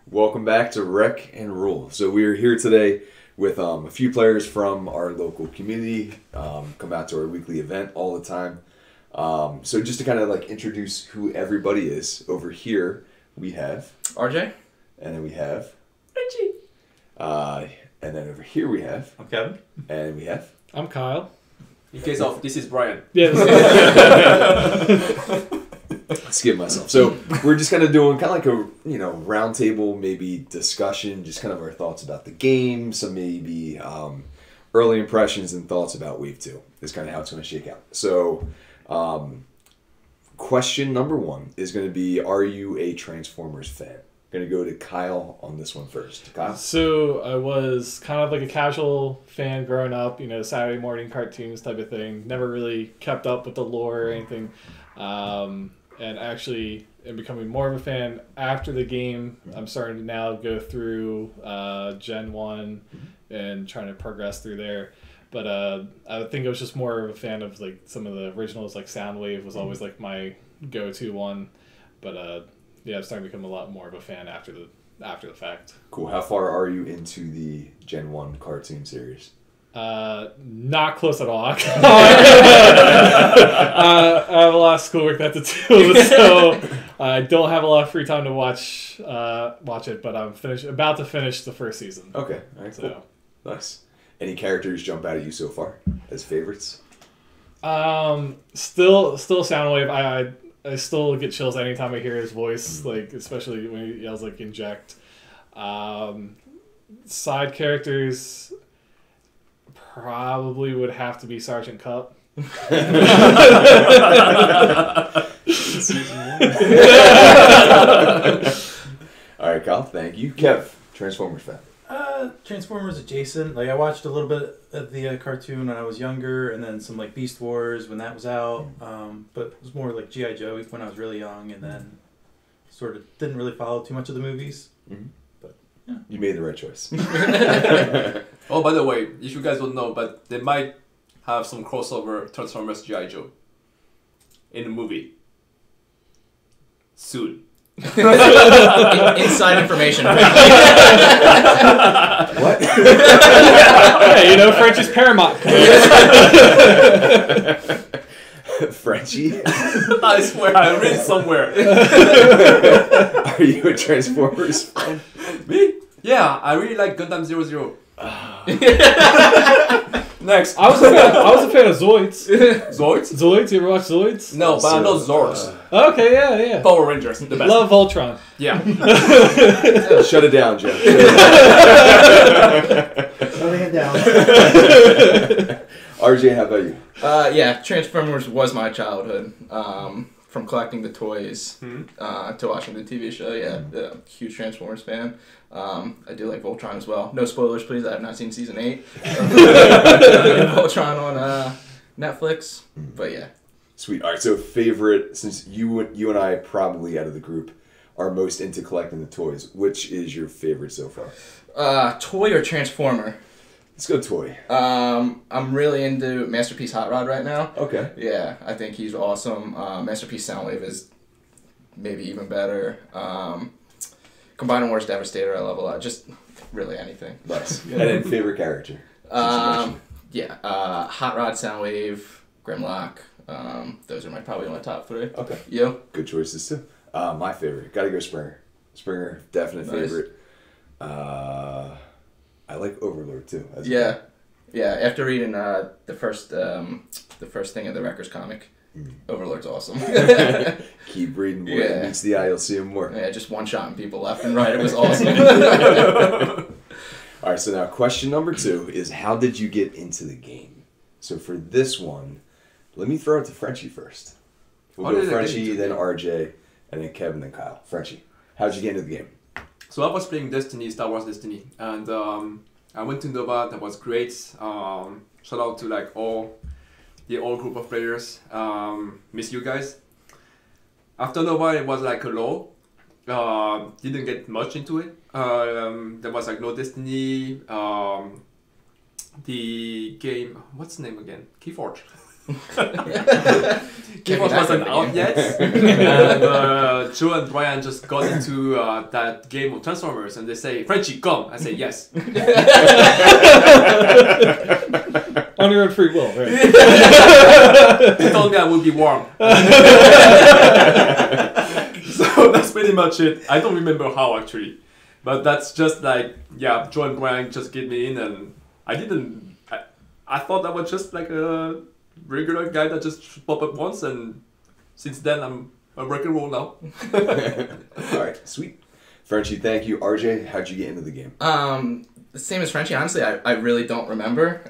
Welcome back to Rec and Rule. So we are here today with a few players from our local community. Come out to our weekly event all the time. So just to kind of like introduce who everybody is, over here we have RJ. And then we have Richie. And then over here we have I'm Kevin. And we have I'm Kyle. In case of, this is Brian. Yes. skip myself. So we're just kind of doing kind of like a round table, maybe discussion, just kind of our thoughts about the game, some maybe early impressions and thoughts about Wave 2 is kind of how it's going to shake out. So question number 1 is going to be, are you a Transformers fan? Going to go to Kyle on this one first. Kyle? So I was kind of like a casual fan growing up, Saturday morning cartoons type of thing. Never really kept up with the lore or anything. And actually am becoming more of a fan after the game. I'm starting to now go through Gen 1 and trying to progress through there. But I think I was just more of a fan of like some of the originals, like Soundwave was always like my go-to one. But yeah, I'm starting to become a lot more of a fan after the fact. Cool. How far are you into the Gen 1 cartoon series? Not close at all. I have a lot of schoolwork that to do, so I don't have a lot of free time to watch it. But I'm about to finish the first season. Okay, all right, cool. Nice. Any characters jump out at you so far as favorites? Still Soundwave. I still get chills anytime I hear his voice, like especially when he yells like inject. Side characters probably would have to be Sergeant Cup. All right, Kyle, thank you. Kev, Transformers fan. Transformers adjacent. Like I watched a little bit of the cartoon when I was younger, and then some like Beast Wars when that was out. But it was more like G.I. Joe when I was really young, and then sort of didn't really follow too much of the movies. Mm-hmm. But yeah, you made the right choice. Oh, by the way, if you guys don't know, but they might have some crossover Transformers G.I. Joe in the movie soon. Inside information. What? Yeah, French is paramount. Frenchie? I swear, I read it somewhere. Are you a Transformers fan? Me? Yeah, I really like Gundam 00. Next. I was a fan of Zoids. Zoids? Zoids? You ever watch Zoids? No, but I know Zords. Okay, yeah. Power Rangers, the best. Love Voltron. Yeah. Shut it down, Jeff. Shutting it down. RJ, how about you? Yeah, Transformers was my childhood. From collecting the toys to watching the TV show. Yeah, huge Transformers fan. I do like Voltron as well. No spoilers, please. I have not seen season 8. Voltron on Netflix. But yeah. Sweet. All right, so favorite, since you and I probably out of the group are most into collecting the toys, which is your favorite so far? Toy or Transformer? Let's go toy. I'm really into Masterpiece Hot Rod right now. Okay. Yeah, I think he's awesome. Masterpiece Soundwave is maybe even better. Combiner Wars Devastator I love a lot. Just really anything. Nice. And then favorite character? Yeah, Hot Rod, Soundwave, Grimlock. Those are probably my top 3. Okay. You? Good choices too. My favorite. Gotta go Springer. Springer, definite favorite. I like Overlord too. Yeah. After reading the first thing of the Wreckers comic, Overlord's awesome. Keep reading. When it meets the eye, you'll see him more. Yeah, just one-shotting people left and right. It was awesome. All right, so now question number 2 is, how did you get into the game? So for this one, let me throw it to Frenchie first. We'll go Frenchie, then RJ, and then Kevin, then Kyle. Frenchie, how'd you get into the game? So I was playing Destiny, Star Wars Destiny, and I went to Nova. That was great. Shout out to like the old group of players. Miss you guys. After Nova, it was like a low. Didn't get much into it. There was like no Destiny. The game, what's the name again? Keyforge. Keyforge wasn't out yet, and Joe and Brian just got into that game of Transformers, and they say, "Frenchie, come!" I say, "Yes." On your own free will, right? He told me I would be warm. So that's pretty much it. I don't remember how actually, but that's just like, yeah, Joe and Brian just get me in, and I thought I was just like a regular guy that just pop up once, and since then I'm a rock and roll now. All right, sweet. Frenchie, thank you. RJ, how'd you get into the game? The same as Frenchie. Honestly, I really don't remember.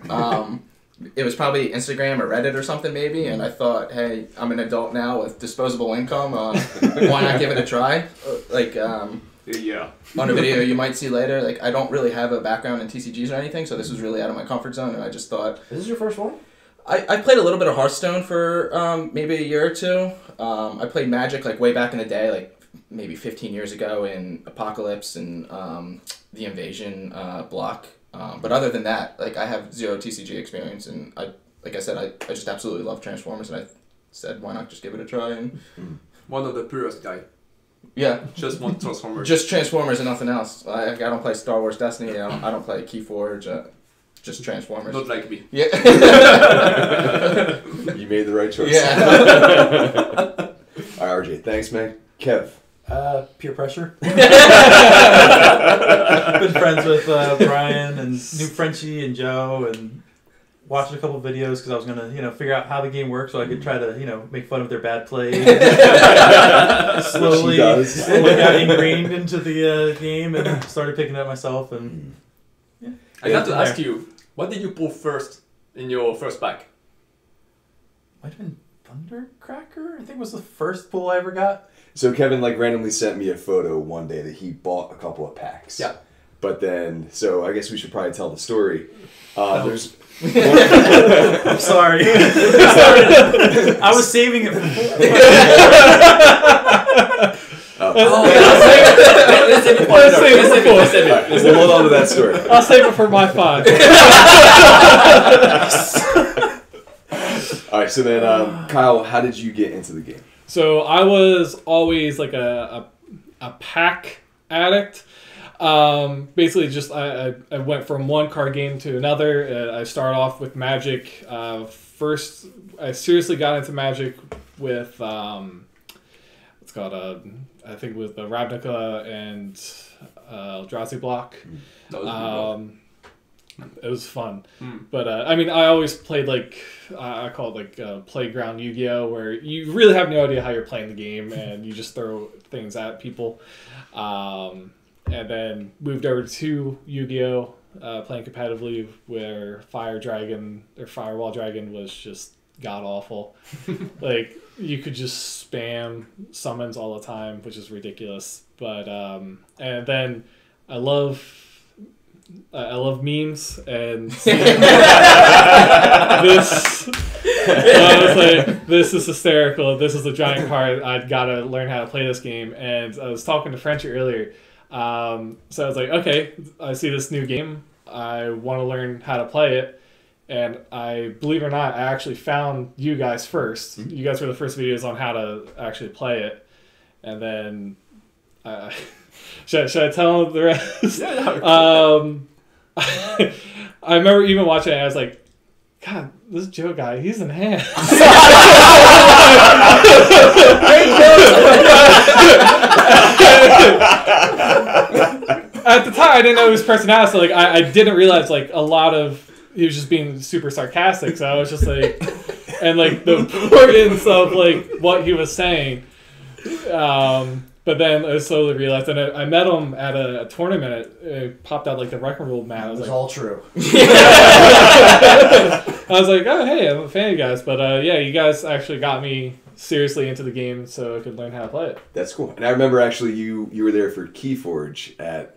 It was probably Instagram or Reddit or something maybe, and I thought, hey, I'm an adult now with disposable income. Why not give it a try? Yeah. On a video you might see later, like I don't really have a background in TCGs or anything, so this was really out of my comfort zone, and I just thought... This is your first one? I played a little bit of Hearthstone for maybe a year or two. I played Magic like way back in the day, like maybe 15 years ago in Apocalypse and the Invasion block. But other than that, like I have zero TCG experience, and I just absolutely love Transformers, and I said, why not just give it a try? And One of the purest guy. yeah, Just one Transformers. just Transformers and nothing else. I don't play Star Wars Destiny. I don't play Keyforge. Just Transformers. Not like me. Yeah. You made the right choice. Yeah. All right, RJ, thanks, man. Kev. Peer pressure. Been friends with Brian and knew Frenchie and Joe, and watched a couple videos because I was gonna, figure out how the game works so I could try to, make fun of their bad plays. Slowly got ingrained into the game and started picking it up myself. And I got to ask you, what did you pull first in your first pack? Might have been Thundercracker. I think was the first pull I ever got. So Kevin randomly sent me a photo one day that he bought a couple of packs. Yeah. But then, so I guess we should probably tell the story. There's. I'm sorry. I was saving it for. Let's save it. We'll hold on to that story. I'll save it for my 5. All right, so then, Kyle, how did you get into the game? So I was always like a pack addict. Basically, just I went from one card game to another. I started off with Magic. First, I seriously got into Magic with what's called I think with the Ravnica and Eldrazi block. It was fun, but I mean, I always played like I call it like playground Yu-Gi-Oh, where you really have no idea how you're playing the game and you just throw things at people. And then moved over to Yu-Gi-Oh, playing competitively, where Firewall Dragon was just god awful. Like you could just spam summons all the time, which is ridiculous. But and then I love memes, and this. I was like, this is hysterical. This is a giant card. I've got to learn how to play this game. And I was talking to Frenchie earlier. So I was like, okay, I see this new game. I want to learn how to play it. And I, believe it or not, I actually found you guys first. You guys were the first videos on how to actually play it. And then, should I tell the rest? Yeah. I remember even watching it, I was like, God, this Joe guy, he's enhanced. At the time, I didn't know his personality, so like I didn't realize like a lot of he was just being super sarcastic. So I was just like, and like the importance of like what he was saying. But then I slowly realized, and I met him at a tournament. It popped out like the record rule mat. It was all true. I was like, oh hey, I'm a fan of you guys. But yeah, you guys actually got me seriously into the game, so I could learn how to play it. That's cool. And I remember actually you were there for Keyforge at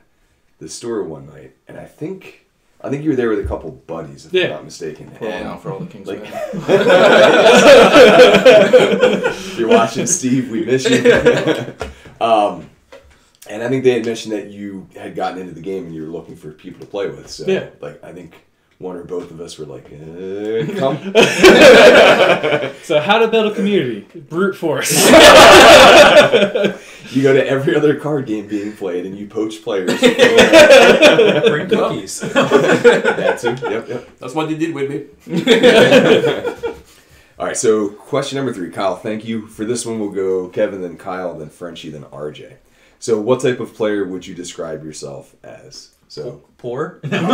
the store one night, and I think you were there with a couple buddies, if I'm not mistaken. For all the Kings. Like, if you're watching, Steve, we miss you. And I think they had mentioned that you had gotten into the game and you were looking for people to play with. So, yeah. like, I think one or both of us were like, come. So how to build a community? Brute force. You go to every other card game being played and you poach players. Bring cookies. That's it. Yep. That's what they did with me. All right, so question number 3. Kyle, thank you. For this one, we'll go Kevin, then Kyle, then Frenchie, then RJ. So what type of player would you describe yourself as? So Poor. No,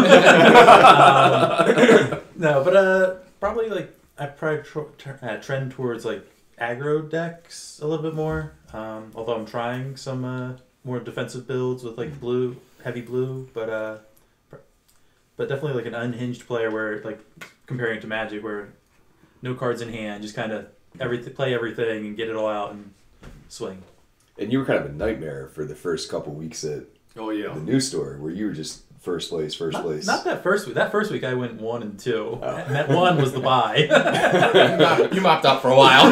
but probably like I probably trend towards like aggro decks a little bit more. Although I'm trying some more defensive builds with like blue, heavy blue, but definitely like an unhinged player where like comparing to Magic where no cards in hand, just kind of play everything and get it all out and swing. And you were kind of a nightmare for the first couple weeks at the new store where you were just first place. Not that first week. That first week I went 1 and 2. And that 1 was the bye. You mopped up for a while.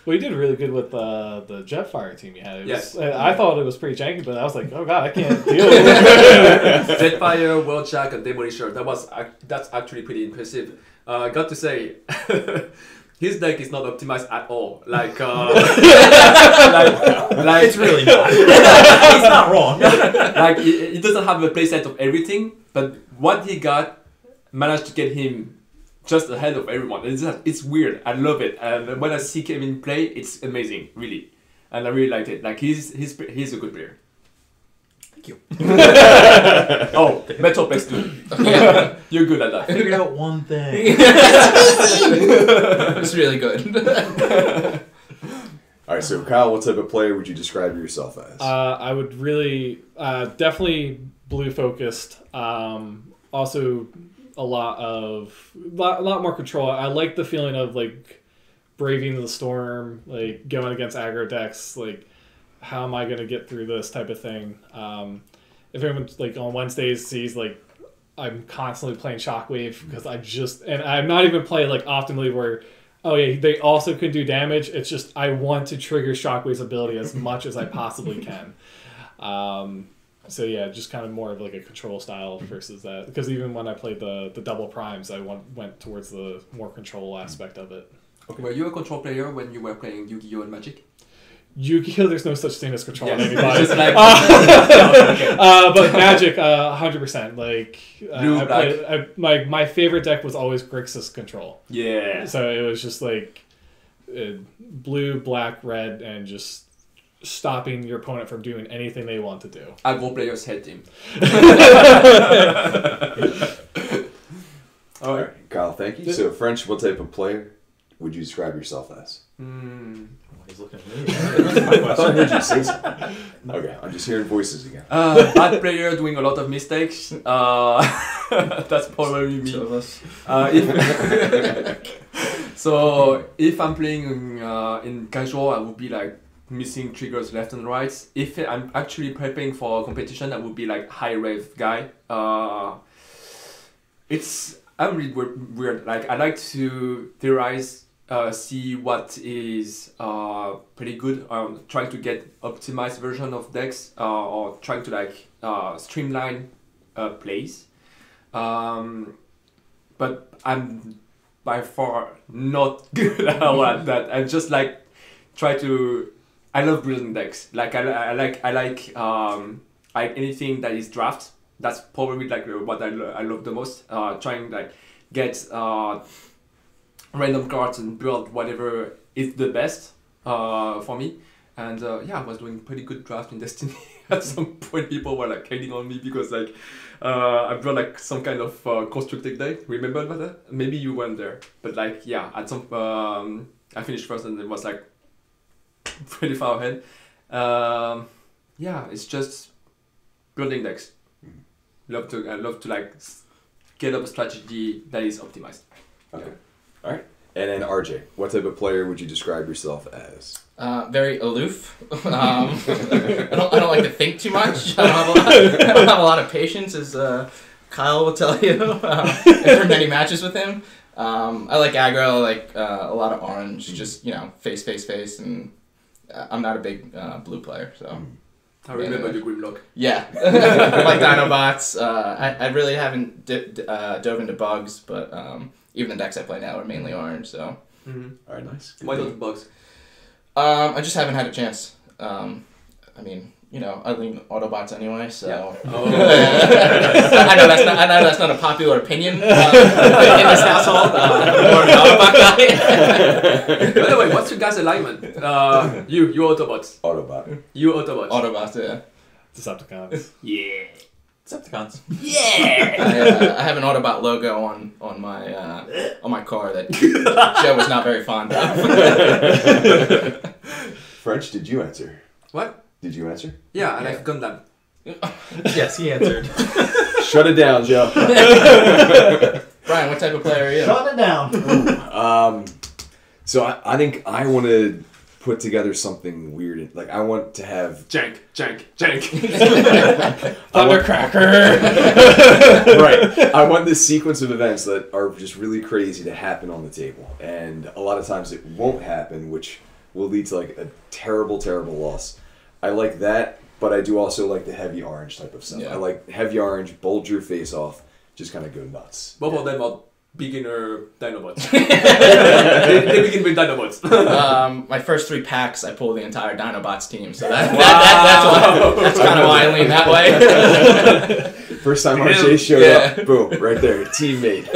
Well, you did really good with the Jetfire team you had. Yes. I thought it was pretty janky, but I was like, oh god, I can't deal with it. Jetfire, Worldjack, and Demolisher. That's actually pretty impressive. I got to say, his deck is not optimized at all. Like It's really not. He's not wrong. Like he doesn't have a playset of everything, but what he got managed to get him just ahead of everyone. It's weird. I love it, and when I see Kevin play, it's amazing, really, and I really like it. Like he's a good player. Thank you. Oh, Metroplex too. Yeah, you're good at I that. figured out one thing. It's really good. All right, so Kyle, what type of player would you describe yourself as? I would really definitely blue focused. Also, a lot more control. I like the feeling of like braving the storm, like going against aggro decks. Like, how am I going to get through this type of thing? If anyone like on Wednesdays sees like I'm constantly playing Shockwave because and I'm not even playing like optimally where. Oh yeah, they also can do damage. It's just I want to trigger Shockwave's ability as much as I possibly can. So yeah, just kind of more of like a control style versus that. Because even when I played the double primes, I went towards the more control aspect of it. Okay. Were you a control player when you were playing Yu-Gi-Oh and Magic? Yu-Gi-Oh, there's no such thing as control on Yes. anybody. Just like- But Magic, 100%. Like Blue, my favorite deck was always Grixis control. Yeah. So it was just like blue, black, red, and just stopping your opponent from doing anything they want to do. Aggro players hate him. All right, Kyle, thank you. So French, what type of player would you describe yourself as? He's looking at me. I thought I heard you say something. Okay, I'm just hearing voices again. Bad player doing a lot of mistakes. That's probably me. Two of us. So if I'm playing in casual, I would be like missing triggers left and right. If I'm actually prepping for a competition, I would be like high rev guy. I'm really weird. Like I like to theorize. See what is pretty good. Trying to get optimized version of decks or trying to like streamline plays. But I'm by far not good at all at that. I just like try to. I love building decks. Like I like anything that is draft. That's probably like what I love the most. Trying like get random cards and build whatever is the best for me. And I was doing pretty good draft in Destiny. At some point, people were like hating on me because like I brought like some kind of constructed deck. Remember that? Maybe you weren't there, but like at some I finished first and it was like pretty far ahead. It's just building decks. I love to like get up a strategy that is optimized. Okay. All right. And then RJ, what type of player would you describe yourself as? Very aloof. I don't like to think too much. I don't have a lot of patience, as Kyle will tell you. After many matches with him, I like aggro. I like a lot of orange. Just face, and I'm not a big blue player. So I remember the Grimlock. Yeah, like Dinobots. I really haven't dove into bugs, but even the decks I play now are mainly orange. So. Mm-hmm. All right, nice. Good Why thing. not bugs? I just haven't had a chance. I mean, I lean Autobots anyway, so. Yeah. I know that's not a popular opinion in this household. More an Autobot guy. By the way, what's your guys' alignment? You Autobots. Autobot. You Autobots. Autobots, yeah. Decepticons. Yeah. Decepticons. I have an Autobot logo on my car that Joe was not very fond of. French, did you answer? What? Did you answer? Yeah, and I've Gundam. Yes, he answered. Shut it down, Joe. Brian, what type of player are you? Shut it down. So I think I want to put together something weird. Like I want to have Jank. Thundercracker. right. I want this sequence of events that are just really crazy to happen on the table, and a lot of times it won't happen, which will lead to like a terrible, terrible loss. I like that, but I do also like the heavy orange type of stuff. Yeah. I like heavy orange, bulge your face off, just kind of go nuts. Both of them are beginner Dinobots. they begin with Dinobots. My first 3 packs, I pull the entire Dinobots team, so that's kind of why I lean that way. First time RJ showed up, boom, right there, teammate.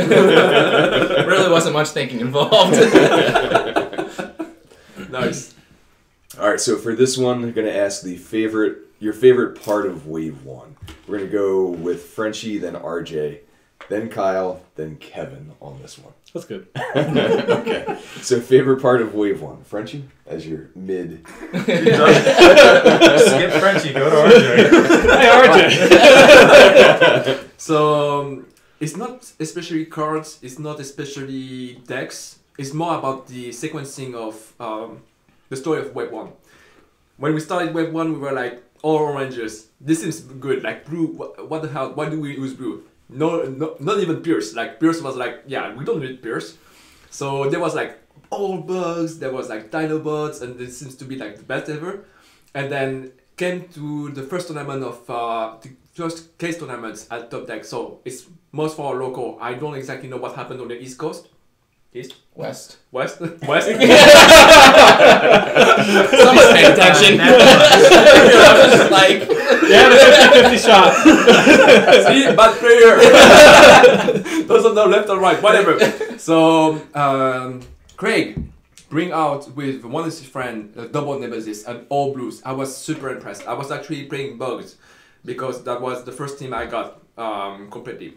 Really wasn't much thinking involved. Nice. All right, so for this one, I'm gonna ask your favorite part of Wave 1. We're gonna go with Frenchie, then RJ, then Kyle, then Kevin on this one. That's good. Okay, so favorite part of Wave 1, Frenchie, as your mid. Skip Frenchie, go to RJ. Hey, RJ. So it's not especially cards. It's not especially decks. It's more about the sequencing of the story of Wave 1. When we started Wave 1, we were like, all oranges. This seems good. Like blue. What the hell? Why do we use blue? No, not even Pierce. Like Pierce was like, yeah, we don't need Pierce. So there was like all bugs. There was like Dinobots, and this seems to be like the best ever. And then came to the first tournament of the first case tournaments at Top Deck. So it's most for local. I don't exactly know what happened on the East Coast. East? West. West? Someone's paying attention. Just like, Yeah, the 50-50 shot. See, bad player. Doesn't know left or right, whatever. So, Craig, bring out with one of his friend double Nemesis and all blues. I was super impressed. I was actually playing bugs because that was the first team I got completely.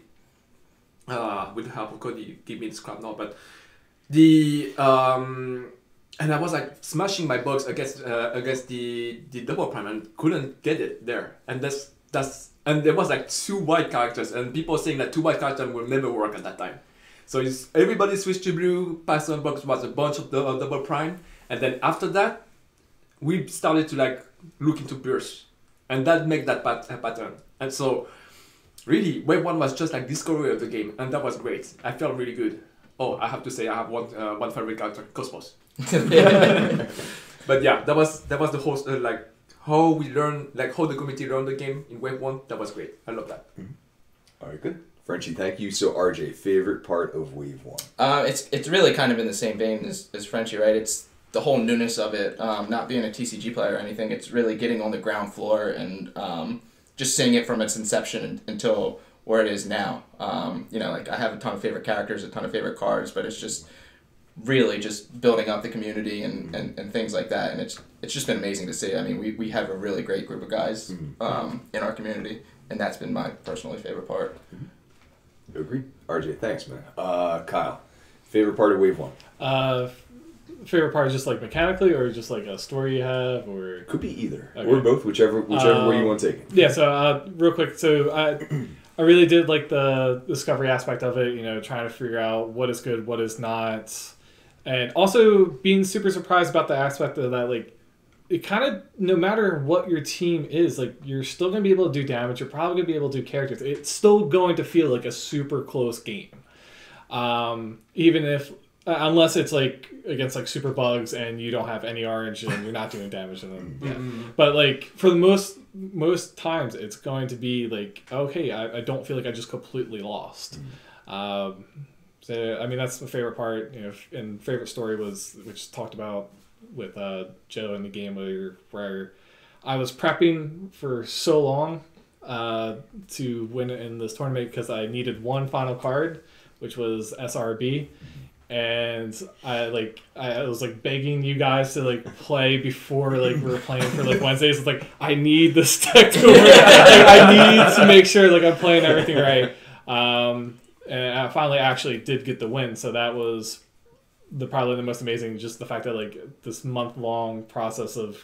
With the help of Cody, give me the scrap now, but and I was like smashing my bugs against the double prime and couldn't get it there, and and there was like 2 white characters, and people saying that 2 white characters will never work at that time. So everybody switched to blue. Pass on box was a bunch of double prime, and then after that, we started to like look into bursts, and that made that pattern. And so, really, Wave 1 was just like discovery of the game, and that was great. I felt really good. Oh, I have to say I have one favorite character, Cosmos. But yeah, that was the whole like how we learn, like how the community learned the game in Wave 1. That was great. I love that. Mm-hmm. All right, good. Frenchie, thank you. So RJ, favorite part of Wave 1? It's really kind of in the same vein as Frenchie, right? It's the whole newness of it, not being a TCG player or anything. It's really getting on the ground floor and just seeing it from its inception until where it is now. Like I have a ton of favorite characters, a ton of favorite cards, but it's just really just building up the community and things like that. And it's just been amazing to see. I mean, we have a really great group of guys in our community, and that's been my personally favorite part. Agree. RJ, thanks, man. Kyle, favorite part of Wave 1? Favorite part is just like mechanically, or just like a story you have, or Could be either. Okay. Or both, whichever way you want to take it. Yeah, so real quick, so I really did like the discovery aspect of it, trying to figure out what is good, what is not, and also being super surprised about the aspect of that, like, it kind of, no matter what your team is, like, you're still going to be able to do damage, you're probably going to be able to do characters, it's still going to feel like a super close game. Even if, unless it's like against like super bugs and you don't have any orange and you're not doing damage to them. Yeah. But like for the most most times it's going to be like, okay, I don't feel like I just completely lost. So I mean, that's my favorite part. And favorite story was, which talked about with Joe in the game where I was prepping for so long to win in this tournament because I needed one final card, which was SRB. And I was like begging you guys to like play before like we were playing for like Wednesdays. It's like, I need this deck to work. I need to make sure like I'm playing everything right. And I finally actually did get the win. So that was probably the most amazing, just the fact that like this month-long process of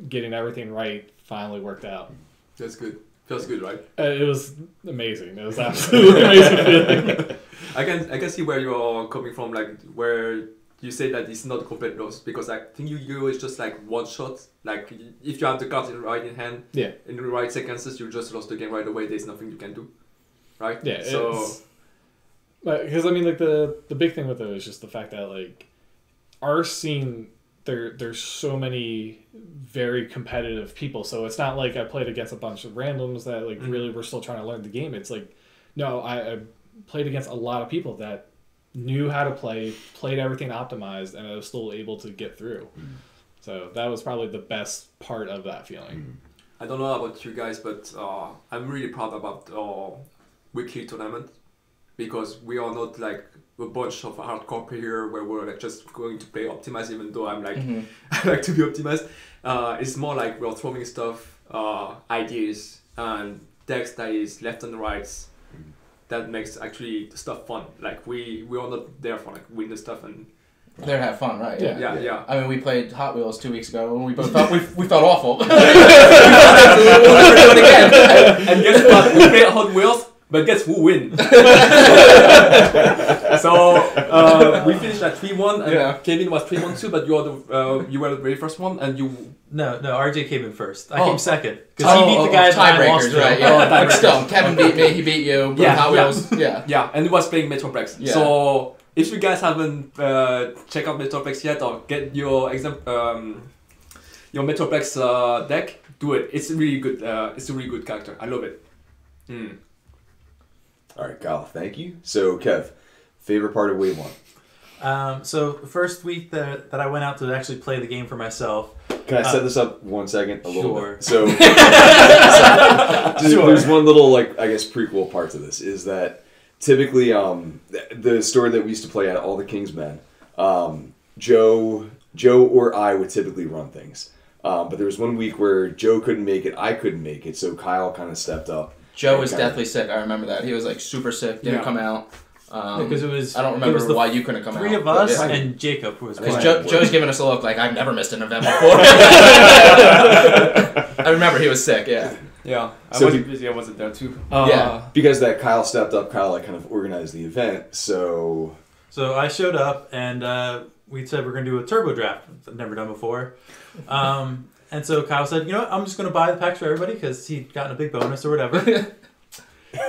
getting everything right finally worked out. That's good. Feels good, right? It was amazing. It was absolutely amazing feeling. I can see where you're coming from, like where you say that it's not a complete loss, because I think you is just like one shot. Like if you have the cards in hand, yeah, in the right sequences, you just lost the game right away. There's nothing you can do, right? Yeah. So, because I mean, like the big thing with it is just the fact that like our scene, there's so many very competitive people. So it's not like I played against a bunch of randoms that like really were still trying to learn the game. It's like, no, I played against a lot of people that knew how to play, played everything optimized, and I was still able to get through. So that was probably the best part of that feeling. I don't know about you guys, but I'm really proud about our weekly tournament, because we are not like a bunch of hardcore players where we're like just going to play optimized, even though I'm like I like to be optimized. It's more like we're throwing stuff, ideas and decks that is left and right. That makes actually the stuff fun. Like we are not there for like win the stuff and there to have fun, right? Yeah. I mean, we played Hot Wheels 2 weeks ago, and we both felt we felt awful. We'll never do it again. And guess what? We play Hot Wheels, but guess who win? So we finished at 3-1, and Kevin was 3-1 too. But you were the very first one, and you. No, RJ came in first. I came second. Because he beat the guys that I lost tiebreakers, to. right? Yeah. But still, Kevin beat me, he beat you. Hot Wheels, Yeah, and he was playing Metroplex. Yeah. So if you guys haven't checked out Metroplex yet, or get your your Metroplex deck, do it. It's really good. It's a really good character. I love it. All right, Kyle, thank you. So, Kev, favorite part of Wave 1? So the first week that I went out to actually play the game for myself. Can I set this up 1 second? A little bit. So, there's one little, like, I guess, prequel part to this, is that typically the store that we used to play at, All the King's Men, Joe or I would typically run things. But there was one week where Joe couldn't make it, I couldn't make it, so Kyle kind of stepped up. Joe was deathly sick. I remember that. He was like super sick. Didn't come out. Because it was. I don't remember why you couldn't come out. Three of us and Jacob who was playing. Joe's giving us a look like I've never missed an event before. I remember he was sick. Yeah. Yeah. I wasn't there too. Because that Kyle stepped up, Kyle like kind of organized the event. So I showed up and we said we're gonna do a turbo draft. I've never done before. And so Kyle said, you know what, I'm just going to buy the packs for everybody because he'd gotten a big bonus or whatever.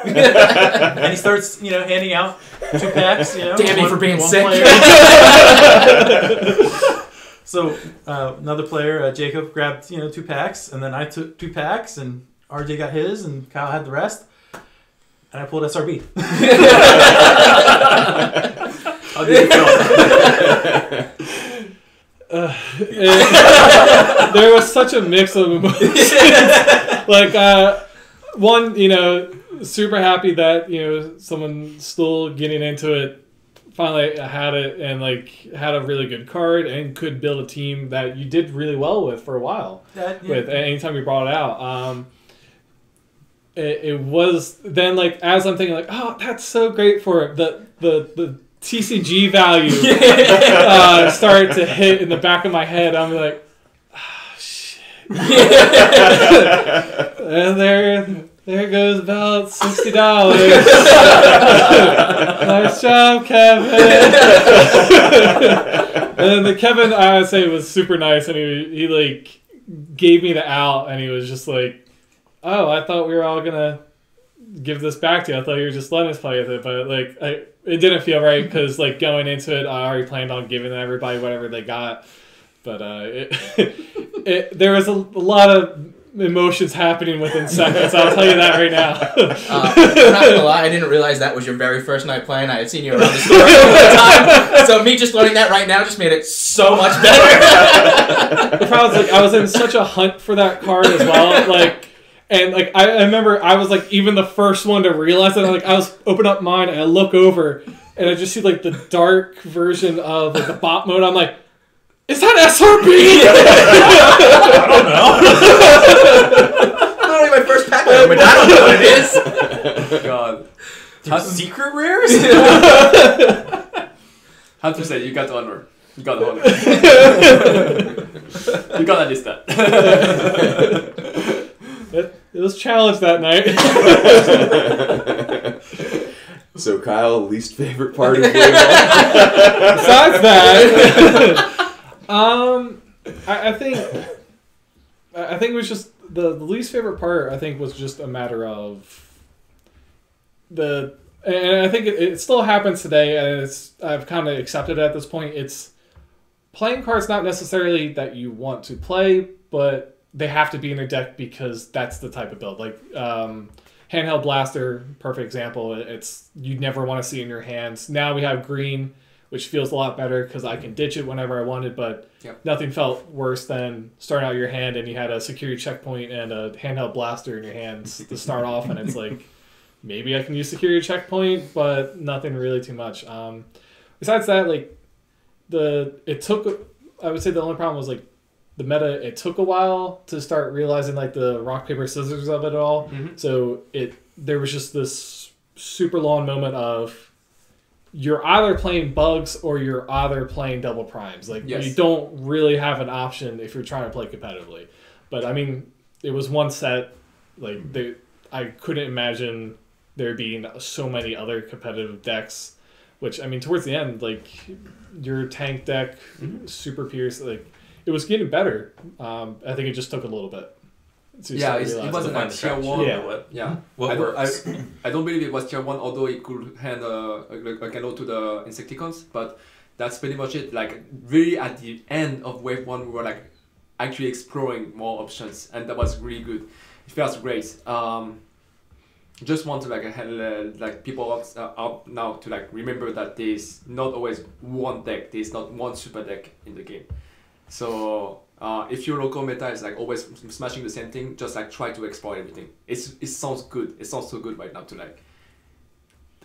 And he starts, handing out 2 packs. Damn me for being sick. So another player, Jacob, grabbed 2 packs, and then I took 2 packs, and RJ got his, and Kyle had the rest. And I pulled SRB. How did you feel? There was such a mix of emotions. Like, one, super happy that, someone still getting into it finally had it and, like, had a really good card and could build a team that you did really well with for a while. With anytime you brought it out. It was then, like, as I'm thinking, like, oh, that's so great for the TCG value started to hit in the back of my head. I'm like, oh, shit. And there goes about $60. Nice job, Kevin. And the Kevin, I would say, was super nice, and he like gave me the out, and he was just like, oh, I thought we were all gonna give this back to you. I thought you were just letting us play with it, but like it didn't feel right because like going into it, I already planned on giving everybody whatever they got. But there was a lot of emotions happening within seconds. I'll tell you that right now. I'm not gonna lie, I didn't realize that was your very first night playing. I had seen you around the store all the time, so me just learning that right now just made it so much better. The problem is, like, I was in such a hunt for that card as well, like, and like I remember I was like even the first one to realize that. Like I was open up mine and I look over and I just see like the dark version of like the bot mode. I'm like, is that SRB? I don't know. Literally my first pack open. I don't know what it is. God. Secret rares? How to say, you got honor. You got honor. You got at least that. It was challenged that night. So Kyle, least favorite part of Wave 1? Besides that, I think it was just the least favorite part. I think was just a matter of and I think it still happens today, and I've kind of accepted it at this point. It's playing cards not necessarily that you want to play, but they have to be in your deck because that's the type of build. Like Handheld Blaster, perfect example. It's you never want to see in your hands. Now we have green, which feels a lot better because I can ditch it whenever I wanted, but nothing felt worse than starting out your hand and you had a security checkpoint and a Handheld Blaster in your hands to start off, and it's like, maybe I can use security checkpoint, but nothing really too much. Besides that, like I would say the only problem was like the meta. It took a while to start realizing like the rock paper scissors of it all. Mm-hmm. So there was just this super long moment of you're either playing bugs or you're either playing double primes. Like you don't really have an option if you're trying to play competitively. But I mean, it was one set. Like I couldn't imagine there being so many other competitive decks, which I mean towards the end, like your tank deck, Super Pierce, like it was getting better. I think it just took a little bit. It wasn't like tier 1. Yeah. What works? I don't believe it was tier 1, although it could hand a candle to the Insecticons, but that's pretty much it. Like really at the end of wave 1, we were like actually exploring more options, and that was really good. It felt great. Just want to like people out now to like remember that there's not always one deck. There's not one super deck in the game. So if your local meta is like always smashing the same thing, just like try to explore everything. It sounds good. It sounds so good right now to like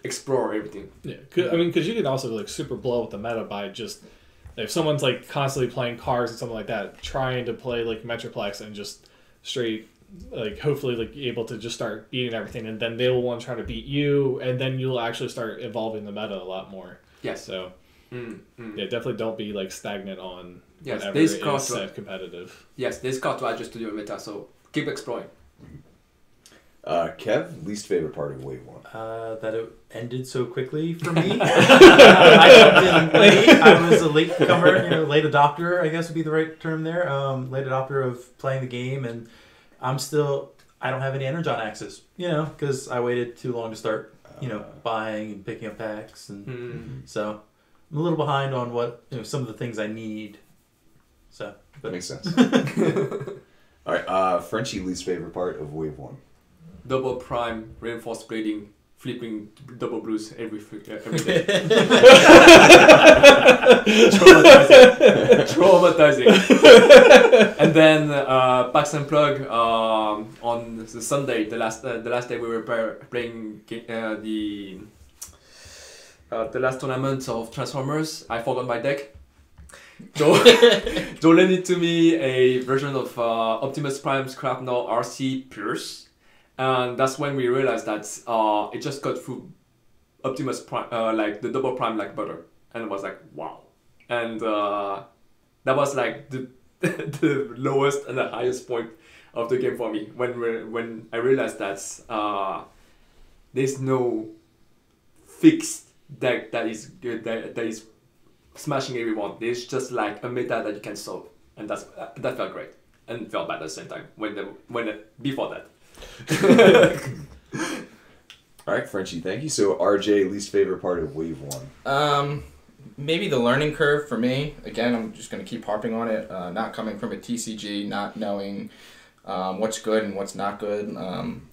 explore everything. Yeah, because you can also like super blow with the meta by just if someone's like constantly playing cards and something like that, trying to play like Metroplex and just straight. Like hopefully like able to just start beating everything, and then they will want to try to beat you, and then you'll actually start evolving the meta a lot more. Yes. So yeah, definitely don't be like stagnant on whatever is set competitive. Yes, there's card to adjust to your meta, so keep exploring. Kev, least favorite part of Wave 1? That it ended so quickly for me. I jumped in late. I was a late comer, late adopter, I guess would be the right term there. Late adopter of playing the game, and I don't have any Energon axes, because I waited too long to start, buying and picking up packs, and so I'm a little behind on what some of the things I need. So that makes sense. All right, Frenchie, least favorite part of Wave 1? Double prime, reinforced grading, flipping double blues every day. Traumatizing. And then Pax and Plug on the Sunday, the last day we were playing the last tournament of Transformers. I forgot my deck. Joe lended to me a version of Optimus Prime Scrapnel RC Pierce. And that's when we realized that it just got through Optimus Prime, like the double prime like butter. And it was like, wow. And that was like the lowest and the highest point of the game for me. When I realized that there's no fixed deck that is good, that is smashing everyone. There's just like a meta that you can solve. And that felt great. And felt bad at the same time before that. All right, Frenchie, thank you. So, RJ, least favorite part of Wave 1? Maybe the learning curve for me. Again, I'm just going to keep harping on it. Not coming from a TCG, not knowing what's good and what's not good.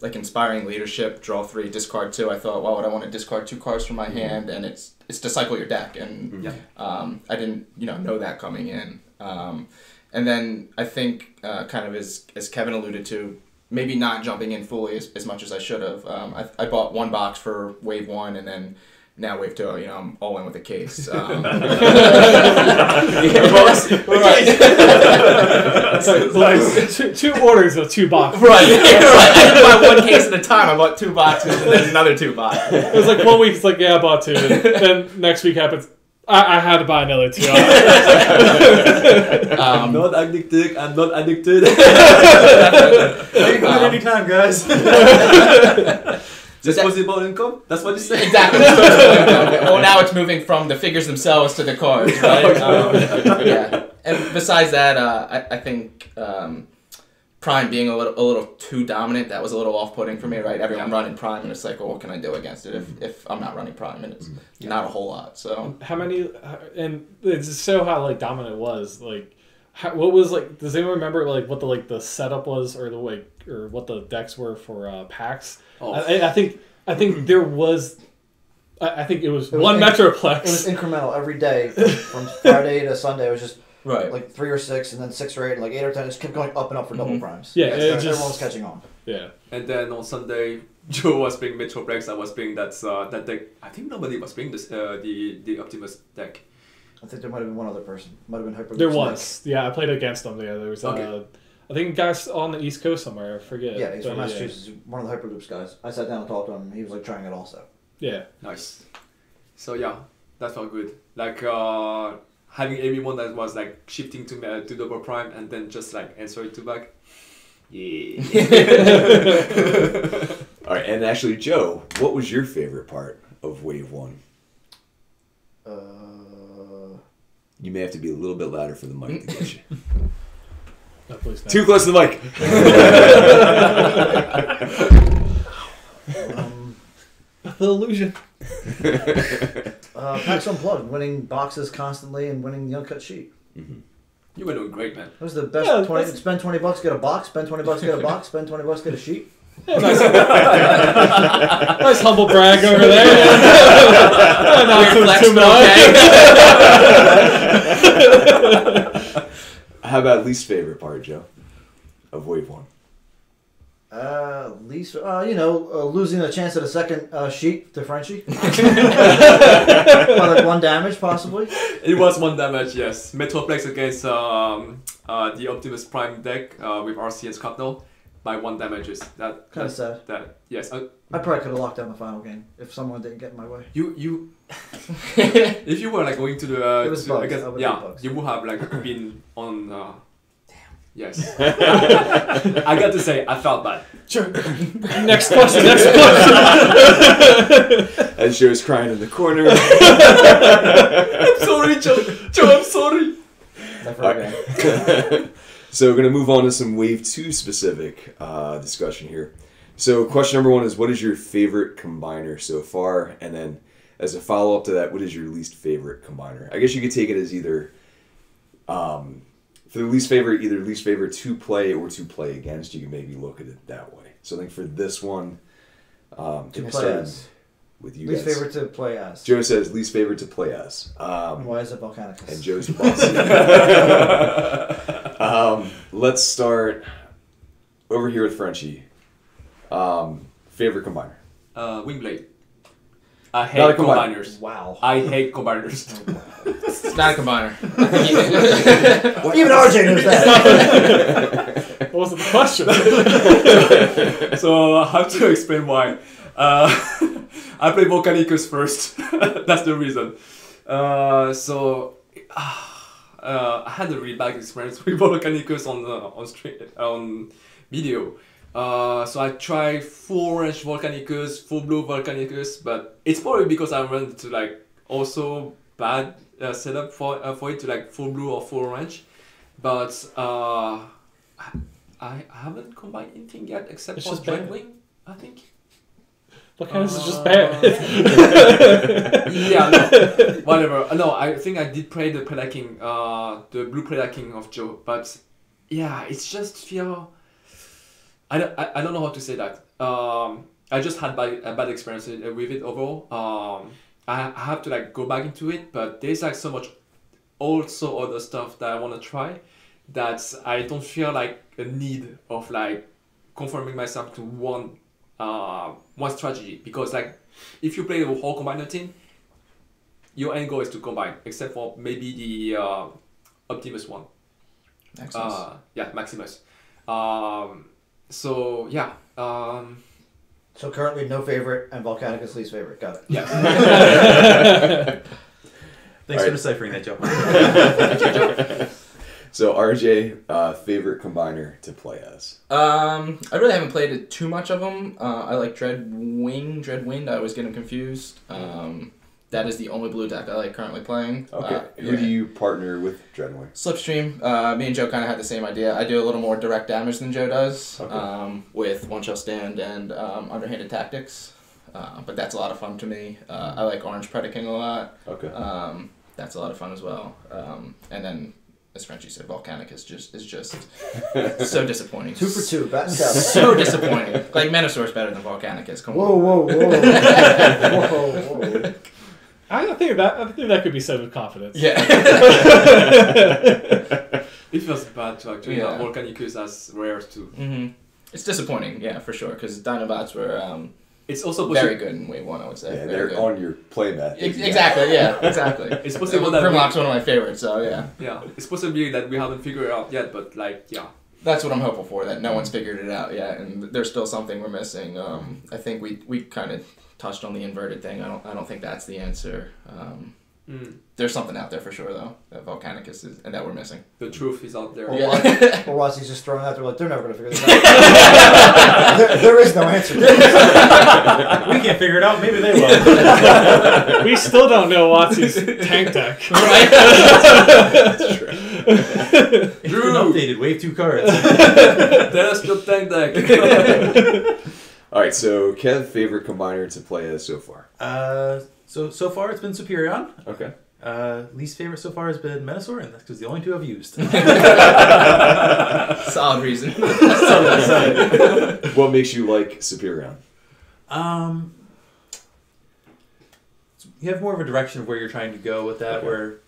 Like inspiring leadership, draw 3, discard 2. I thought, well, would I want to discard 2 cards from my hand, and it's to cycle your deck, and I didn't know that coming in. And then I think kind of as Kevin alluded to, maybe not jumping in fully as much as I should have. I bought 1 box for Wave 1, and then now Wave 2, I'm all in with a case. So, 2 orders of 2 boxes. Right. I didn't buy 1 case at a time. I bought 2 boxes and then another 2 boxes. It was like 1 week, it's like, yeah, I bought 2. And then next week happens, I had to buy another 2. I'm not addicted. I'm not addicted. You can do it anytime, guys. Disposable income? That's what you say? Exactly. Well, now it's moving from the figures themselves to the cards, right? Yeah. And besides that, I think Prime being a little too dominant, that was a little off-putting for me, right? Everyone running Prime, and it's like, well, what can I do against it if I'm not running Prime? And it's not a whole lot. So how many? And it's just so how like dominant it was. Like, what was like? Does anyone remember like what the setup was, or or what the decks were for packs? Oh. I think there was. I think it was one Metroplex. It was incremental every day from Friday to Sunday. It was just right, like 3 or 6, and then 6 or 8, and like 8 or 10. It just kept going up and up for double primes. Yeah, everyone was catching on. Yeah. And then on Sunday, Joe was playing Metroplex. I was playing that deck. I think nobody was playing this the Optimus deck. I think there might have been one other person. Might have been Hyper. There was. Yeah, I played against them. Yeah, there was. Okay. I think guys on the East Coast somewhere. I forget. Yeah, he's from Massachusetts. One of the Hyperloops guys. I sat down and talked to him. He was like trying it also. Yeah. Nice. So yeah, that felt good. Like having everyone that was like shifting to double prime and then just like answer it to back. Yeah. All right, and actually, Joe, what was your favorite part of Wave 1? You may have to be a little bit louder for the mic to get you. No, please, no. Too close to the mic. The illusion. Packs Unplugged, winning boxes constantly and winning the uncut sheet. Mm-hmm. You were doing great, man. That was the best. Spend $20, get a box. Spend $20, get a box. Spend $20, get a sheet. Yeah, nice. Nice humble brag over there. Not too much. How about least favorite part, Joe, of Wave 1? Least, losing a chance at a second sheet to Frenchie. By like 1 damage, possibly. It was 1 damage, yes. Metroplex against the Optimus Prime deck with RC and Scrapnel by 1 damages. That kind of sad. That yes. I probably could have locked down the final game if someone didn't get in my way. You if you were like going to the it was bugs. You would have like been on. Yes. I got to say, I felt bad. Sure. Next question. As Joe's crying in the corner. I'm sorry, Joe. Joe, I'm sorry. Right. So we're going to move on to some Wave 2 specific discussion here. So question number 1 is, what is your favorite combiner so far? And then as a follow-up to that, what is your least favorite combiner? I guess you could take it as either... for the least favorite, either least favorite to play or to play against, you can maybe look at it that way. So I think for this one, to play as. With you least guys. favorite to play as. Joe says least favorite to play as. Why is it Volcanicus? And Joe's boss. Let's start over here with Frenchie. Favorite combiner? Wingblade. I hate combiners. Wow. I hate combiners. It's not a combiner. Even RJ knows that. What was the question? So I have to explain why. I play Volcanicus first. That's the reason. I had a really bad experience with Volcanicus on video. So I tried full orange Volcanicus, full blue Volcanicus, but it's probably because I ran to like also bad setup for it to like full blue or full orange. But I haven't combined anything yet except it's for just bad. Dreadwing, I think. Volcanicus is just bad. Yeah, no, whatever. No, I think I did play the Predaking, the blue Predaking of Joe, but yeah, it's just feel. I don't know how to say that. I just had a bad experience with it overall. I have to like go back into it, but there's like so much also other stuff that I want to try that I don't feel like a need of like conforming myself to one strategy, because like if you play the whole combiner team, your end goal is to combine, except for maybe the Optimus one. Maximus. Maximus. So yeah. So currently no favorite and Volcanicus least favorite. Got it. Yeah. Thanks All for right. deciphering that, Joe. So RJ, favorite combiner to play as? I really haven't played it too much of them. I like Dreadwind. I always get them confused. That is the only blue deck I like currently playing. Okay. Who do you partner with, Dreadwind? Slipstream. Me and Joe kind of had the same idea. I do a little more direct damage than Joe does, Okay. with One Shell Stand and Underhanded Tactics. But that's a lot of fun to me. I like Orange Predaking a lot. Okay. That's a lot of fun as well. And then, as Frenchie said, Volcanic is just so disappointing. 2 for 2. Bat and tap. So disappointing. Like Menosaur's better than Volcanicus. Come Whoa, on. whoa, whoa. Whoa, whoa. I think that could be said with confidence. Yeah. It feels bad to actually Yeah. have Volcanicus as rares too. It's disappointing, yeah, for sure, because Dinobots were It's also very good in Wave 1, I would say. Yeah, Very they're good. on your playmat. Exactly, yeah, exactly. It's possible that Grimlock's one of my favorites, so yeah. Yeah, it's possibly that we haven't figured it out yet, but like, yeah. That's what I'm hopeful for, that no one's figured it out yet, and there's still something we're missing. I think we kind of touched on the inverted thing. I don't think that's the answer. There's something out there for sure, though, that Volcanicus is, and that we're missing. The truth is out there. Or Yeah. Watsy's just throwing out there like, they're never going to figure this out. there is no answer to this. We can't figure it out. Maybe they will. We still don't know Watsy's tank deck. Right? That's true. It's been updated. Wave 2 cards. There's your tank deck. All right, so Kev, favorite combiner to play as so far? So far it's been Superion. Okay. Least favorite so far has been Menosaur, and that's because the only 2 I've used. Solid reason. What makes you like Superion? You have more of a direction of where you're trying to go with that. Okay. Where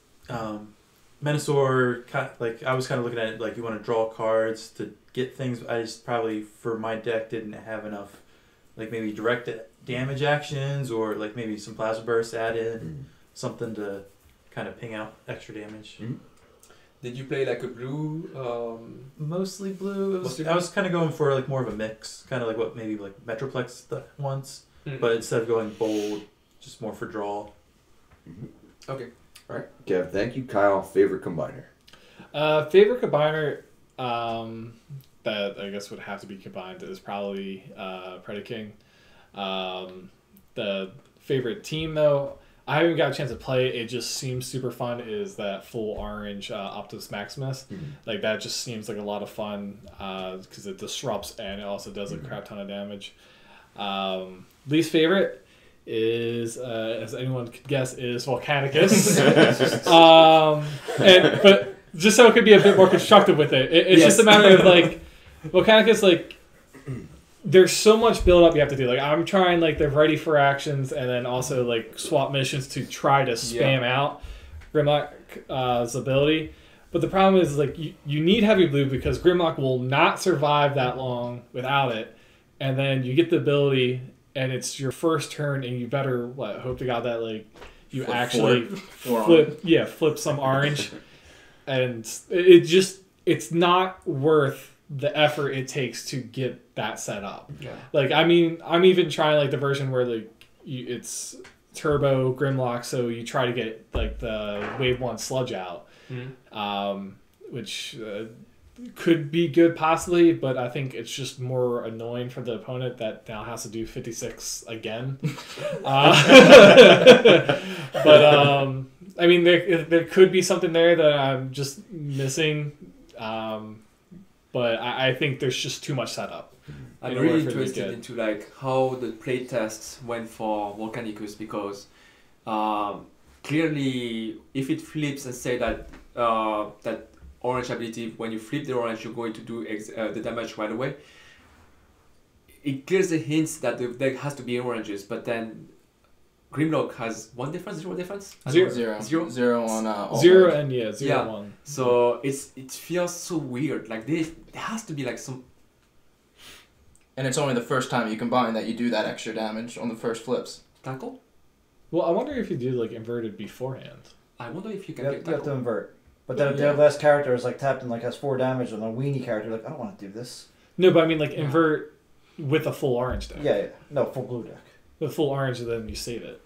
Menosaur, like I was kind of looking at it like you want to draw cards to get things. I just probably for my deck didn't have enough, like maybe direct damage actions or like maybe some plasma bursts added, something to kind of ping out extra damage. Did you play like a blue? Mostly blue. Mostly I was kind of going for like more of a mix, kind of like what maybe like Metroplex once, but instead of going bold, just more for draw. Okay. All right, Kev, thank you. Kyle, favorite combiner? Favorite combiner that I guess would have to be combined is probably Predaking. The favorite team, though, I haven't got a chance to play it. It just seems super fun. Is that full orange Optimus Maximus? Like that just seems like a lot of fun because it disrupts and it also does a crap ton of damage. Least favorite is, as anyone could guess, is Volcanicus. But just so it could be a bit more constructive with it. It's just a matter of like Volcanicus, like there's so much build up you have to do. Like I'm trying like the ready for actions and then also like swap missions to try to spam out Grimlock's ability. But the problem is like you need heavy blue because Grimlock will not survive that long without it. And then you get the ability and it's your first turn and you better hope to God that like you Flip actually forward. flip some orange. And it's not worth the effort it takes to get that set up. Like I mean I'm even trying like the version where like it's turbo Grimlock, so you try to get like the wave 1 sludge out, which could be good possibly, but I think it's just more annoying for the opponent that now has to do 56 again. But I mean there could be something there that I'm just missing, but I think there's just too much setup. I'm really interested into like how the play tests went for Volcanicus because clearly if it flips and say that that orange ability, when you flip the orange you're going to do the damage right away, it gives the hints that the deck has to be oranges, but then Grimlock has 1 difference, 0 difference? Zero. Zero on all Zero cards. and zero Yeah. 1. So it feels so weird. Like there has to be like some. And it's only the first time you combine that you do that extra damage on the first flips. Tackle? Well, I wonder if you do like inverted beforehand. I wonder if you You can have, get you have to tackle. invert. But then if their last character is like tapped and like has 4 damage on a weenie character, like I don't want to do this. No, but I mean like invert with a full orange deck. Yeah, no, full blue deck. The full orange, and then you save it.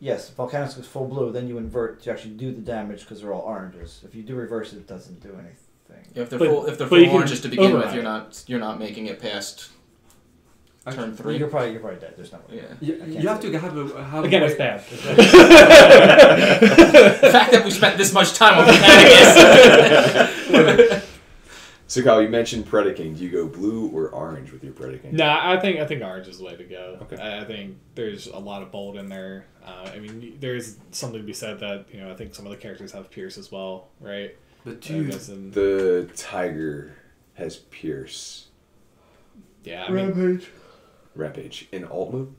Yes, Volcanics is full blue, then you invert to actually do the damage because they're all oranges. If you do reverse it, it doesn't do anything. If they're But- full, if they're but you full can oranges to begin with, override. you're not making it past turn Actually, 3. You're probably dead. There's no way. Yeah. You, I can't you have say. to have Again, a it's way- bad. The fact that we spent this much time on Mechanicus. So Kyle, you mentioned Predaking. Do you go blue or orange with your Predaking? Nah, I think orange is the way to go. Okay. I think there's a lot of bold in there. I mean, there's something to be said that I think some of the characters have Pierce as well, right? But I dude, guess in- The Tiger has Pierce. yeah, I mean, Rampage. In alt mode?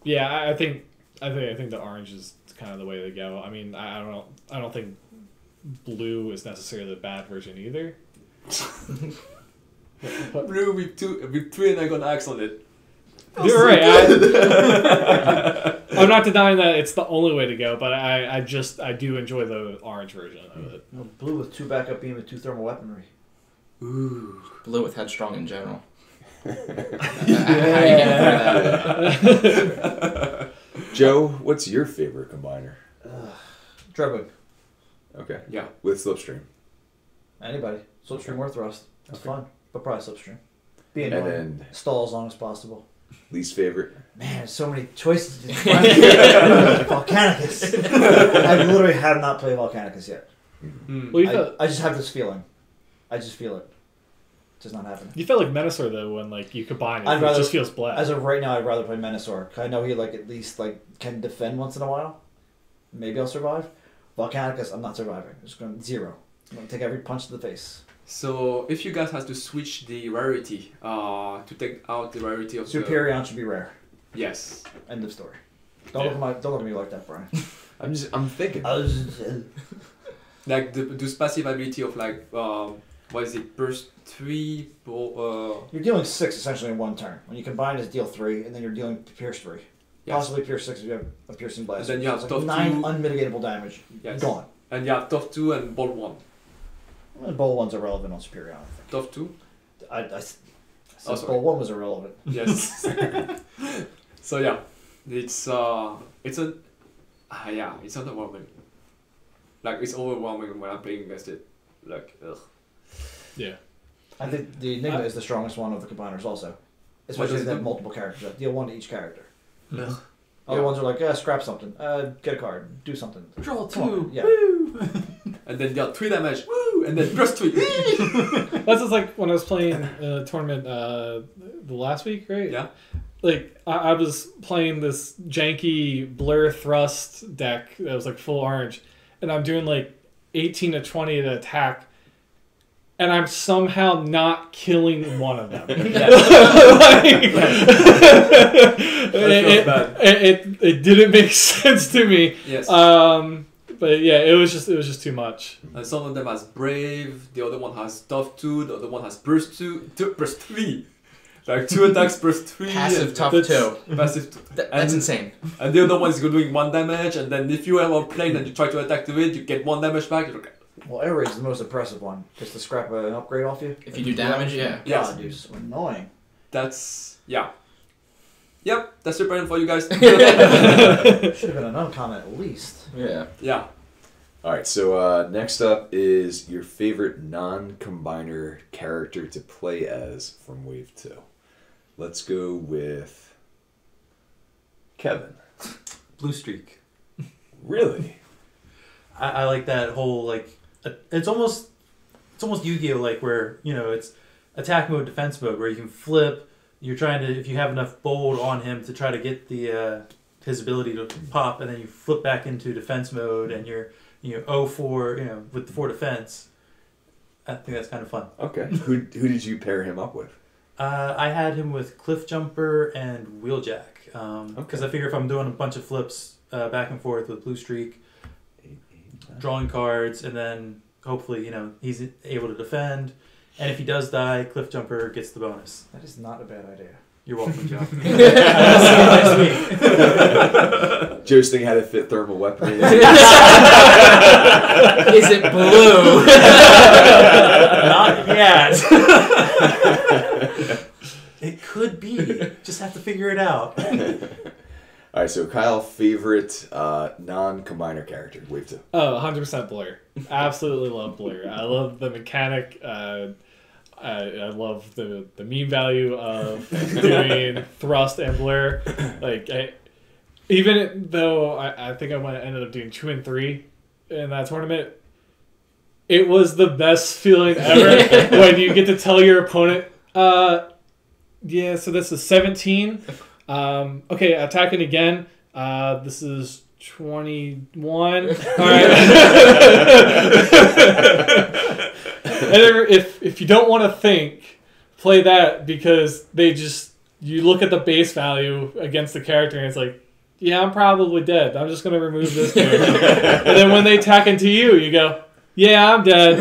yeah, I think the orange is kind of the way to go. I mean, I don't think blue is necessarily the bad version either. blue with 3 and I got axe on it. You're right. I'm not denying that it's the only way to go, but I do enjoy the orange version of it. No, blue with 2 backup beam and 2 thermal weaponry. Ooh. Blue with headstrong in general. Joe, what's your favorite combiner? Dreadwing. Okay. Yeah. With Slipstream. Anybody. Slipstream or thrust. It's Okay. fun. But probably Slipstream. Be And annoying. then Stall as long as possible. least favorite? Man, so many choices. Volcanicus. I literally have not played Volcanicus yet. Mm. Well, you felt, I just have this feeling. I just feel it. Just not happening. you felt like Menasor though when like you combine it. I'd It rather- just feels black. As of right now, I'd rather play Menasor. 'Cause I know he at least can defend once in a while. Maybe I'll survive. Volcanicus, I'm not surviving. I'm just going 0. I'm going to take every punch to the face. So if you guys have to switch the rarity, to take out the rarity of Superion should be rare. Yes. End of story. Don't look at me like that, Brian. I'm thinking. Like the passive ability of what is it? Burst 3. You're dealing 6 essentially in one turn. When you combine, it's deal 3, and then you're dealing Pierce 3. Yes. Possibly Pierce 6 if you have a piercing blast. And then you have So tough 9 2. unmitigatable damage. Yes. Gone. And you have tough 2 and ball 1. And Bowl 1's irrelevant on Superion, I think. Tough 2. I said sorry. Bowl 1 was irrelevant. Yes. So yeah, it's overwhelming. Like it's overwhelming when I'm playing against it. Like ugh. yeah. I think the Enigma is the strongest one of the combiners also. Especially does if it they have do? multiple characters. Deal 1 to each character. Ugh. Other Yeah. ones are like, scrap something. Get a card. Do something. Draw Come on, 2. yeah. Woo! And then deal 3 damage. Woo! And then plus 3. That's just like when I was playing a tournament the last week, right? Yeah. Like I was playing this janky blur thrust deck that was like full orange, and I'm doing like 18 to 20 to attack, and I'm somehow not killing one of them. It didn't make sense to me. Yes. But yeah, it was just too much. And some of them has brave. The other one has tough 2. The other one has burst 3. Like 2 attacks burst 3. Passive and tough That's- 2. Passive. That's And- insane. And the other one is doing 1 damage. And then if you have a plane and you try to attack to it, you get 1 damage back. You're like, Well, Air Raid is the most impressive one. Just to scrap an upgrade off you. If you do damage, yeah. Yes. God, dude, so annoying. that's yeah. Yep, that's your plan for you guys. Should have been an uncommon at least. Yeah. Yeah. All right, so next up is your favorite non-combiner character to play as from Wave 2. Let's go with Kevin. Blue Streak. Really? I like that whole it's almost Yu-Gi-Oh where it's attack mode, defense mode, where you can flip. You're trying to, if you have enough bold on him to try to get the his ability to pop, and then you flip back into defense mode, and you're 0-4 with the 4 defense. I think that's kind of fun. Okay. Who did you pair him up with? I had him with Cliff Jumper and Wheeljack. Because I figure if I'm doing a bunch of flips back and forth with Blue Streak, drawing cards, and then hopefully, he's able to defend. And if he does die, Cliff Jumper gets the bonus. That is not a bad idea. You're welcome, Joe. I'll see you next week. Joe's thing had to fit thermal weaponry. Is it blue? Not yet. It could be. Just have to figure it out. All right, so Kyle, favorite non-combiner character, wave 2. Oh, 100% Blur. Absolutely love Blur. I love the mechanic. I love the meme value of doing thrust and Blur. Even though I think I ended up doing 2 and 3 in that tournament, it was the best feeling ever when you get to tell your opponent, yeah, so this is 17. Okay, attacking again. This is 21. All right. And if you don't want to think, play that, because you look at the base value against the character and it's like, yeah, I'm probably dead. I'm just going to remove this character. And then when they attack into you, you go, yeah, I'm dead.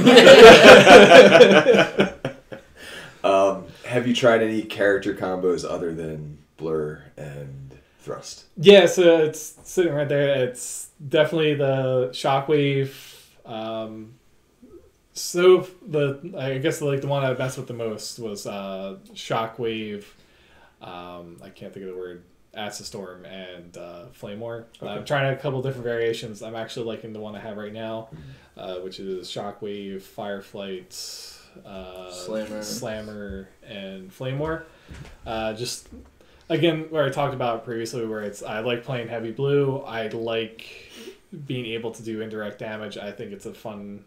Have you tried any character combos other than Blur and Thrust? Yeah, so it's sitting right there. It's definitely the Shockwave. I guess the one I messed with the most was Shockwave. I can't think of the word. Acid Storm and Flame War. Okay. I'm trying a couple different variations. I'm actually liking the one I have right now, which is Shockwave, Fireflight, Slammer, and Flame War. Just again, where I talked about previously, where I like playing heavy blue. I like being able to do indirect damage. I think it's a fun,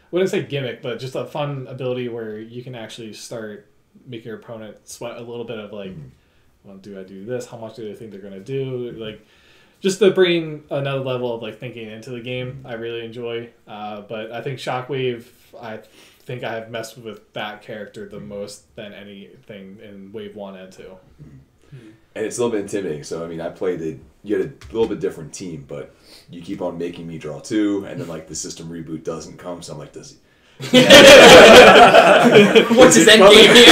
I wouldn't say gimmick, but just a fun ability where you can actually start making your opponent sweat a little bit of like, well, do I do this? How much do they think they're going to do? Like, just to bring another level of like thinking into the game, I really enjoy. But I think Shockwave, I think I have messed with that character the most than anything in Wave 1 and 2. And it's a little bit intimidating. So, I mean, you had a little bit different team, but you keep on making me draw 2, and then, like, the system reboot doesn't come, so I'm like, does he? What's his end game here?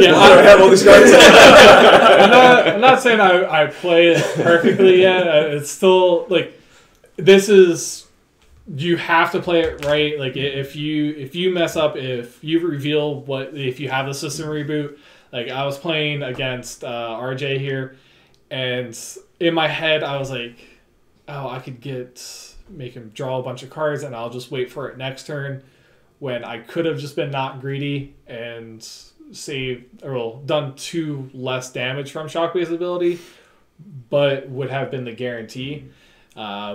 Yeah, I don't have all these cards. I'm not saying I play it perfectly yet. It's still, like, this is... You have to play it right. Like, if you mess up, if you reveal if you have the system reboot, like I was playing against RJ here, and in my head I was like, oh, I could make him draw a bunch of cards and I'll just wait for it next turn, when I could have just been not greedy and done 2 less damage from Shockwave's ability, but would have been the guarantee,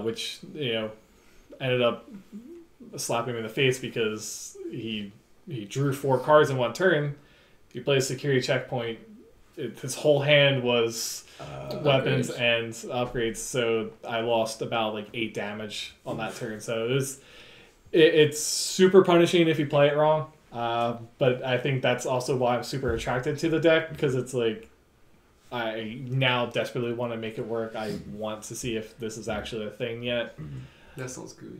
which, ended up slapping him in the face because he drew 4 cards in one turn. He played a security checkpoint. His whole hand was weapons and upgrades, so I lost about like 8 damage on that turn. So it's super punishing if you play it wrong. But I think that's also why I'm super attracted to the deck, because it's like I now desperately want to make it work. I want to see if this is actually a thing yet. That sounds good.